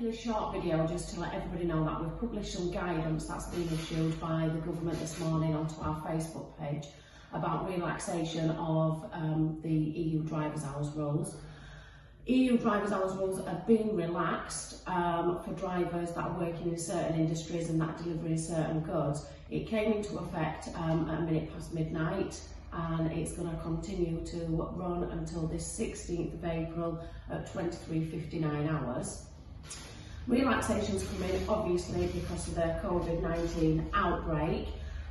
making a short video just to let everybody know that we've published some guidance that's been issued by the government this morning onto our Facebook page about relaxation of the EU drivers hours rules. EU drivers hours rules have been relaxed for drivers that are working in certain industries and that are delivering certain goods. It came into effect at a minute past midnight, and it's going to continue to run until this 16th of April at 23:59 hours. Relaxations come in obviously because of the COVID-19 outbreak,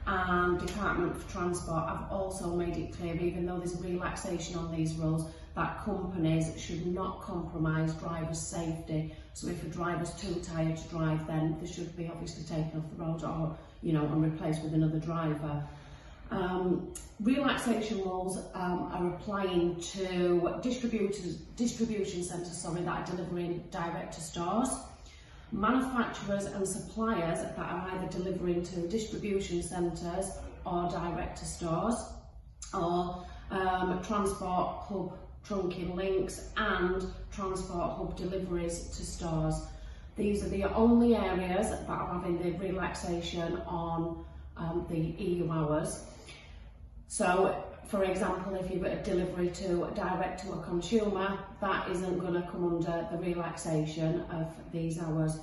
and Department for Transport have also made it clear, even though there's relaxation on these rules, that companies should not compromise drivers' safety. So if a driver's too tired to drive, then they should be obviously taken off the road or, and replaced with another driver. Relaxation rules are applying to distribution centres that are delivering direct to stores, manufacturers and suppliers that are either delivering to distribution centres or direct to stores, or transport hub trunking links and transport hub deliveries to stores. These are the only areas that are having the relaxation on the EU hours. So, for example, if you've got a delivery direct to a consumer, that isn't going to come under the relaxation of these hours.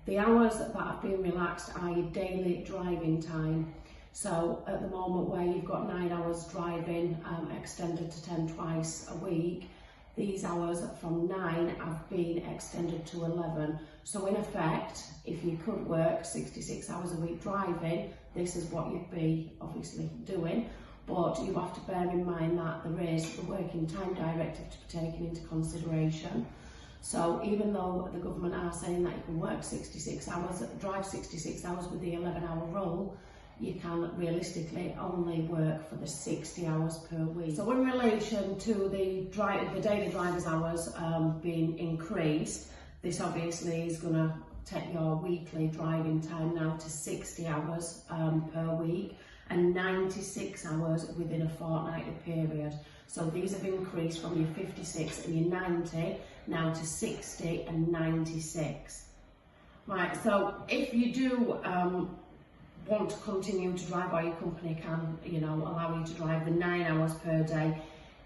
The hours that have been relaxed are your daily driving time. So at the moment where you've got 9 hours driving extended to 10 twice a week, these hours from 9 have been extended to 11. So in effect, if you could work 66 hours a week driving, this is what you'd be obviously doing. But you have to bear in mind that there is the working time directive to be taken into consideration. So even though the government are saying that you can work 66 hours, drive 66 hours with the 11-hour rule, you can realistically only work for the 60 hours per week. So in relation to the daily driver's hours being increased, this obviously is going to take your weekly driving time now to 60 hours per week, and 96 hours within a fortnightly period. So these have increased from your 56 and your 90 now to 60 and 96. Right, so if you do want to continue to drive, or your company can, allow you to drive the 9 hours per day,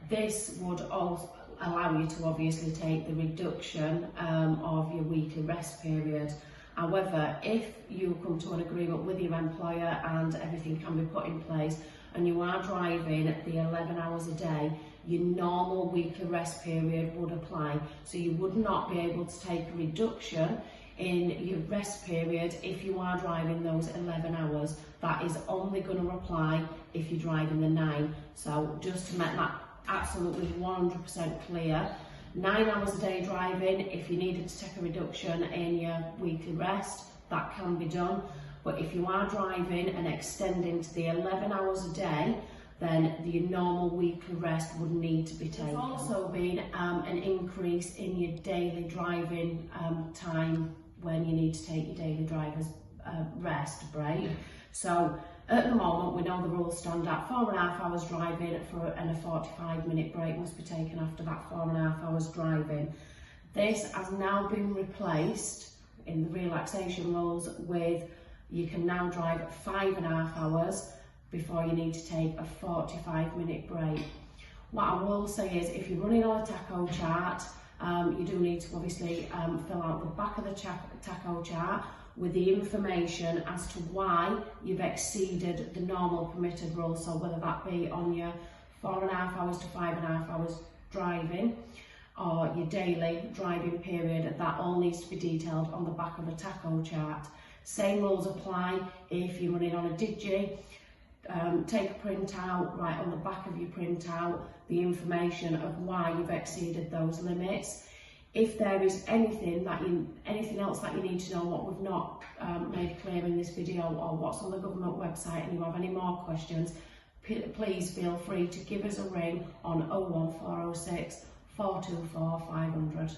this would also allow you to obviously take the reduction of your weekly rest period. However, if you come to an agreement with your employer and everything can be put in place and you are driving the 11 hours a day, your normal weekly rest period would apply. So you would not be able to take a reduction in your rest period if you are driving those 11 hours. That is only going to apply if you're driving the 9. So just to make that absolutely 100% clear, 9 hours a day driving, if you needed to take a reduction in your weekly rest, that can be done. But if you are driving and extending to the 11 hours a day, then the normal weekly rest would need to be taken. There's also been an increase in your daily driving time when you need to take your daily driver's rest break. So at the moment, we know the rules stand at 4.5 hours driving and a 45-minute break must be taken after that 4.5 hours driving. This has now been replaced in the relaxation rules with you can now drive 5.5 hours before you need to take a 45-minute break. What I will say is, if you're running on a tacho chart, you do need to obviously fill out the back of the tacho chart with the information as to why you've exceeded the normal permitted rule. So whether that be on your 4.5 hours to 5.5 hours driving or your daily driving period, that all needs to be detailed on the back of a tacho chart. Same rules apply if you're running on a Digi. Take a printout, write on the back of your printout the information of why you've exceeded those limits. If there is anything else that you need to know, what we've not made clear in this video, or what's on the government website, and you have any more questions, please feel free to give us a ring on 01406 424 500.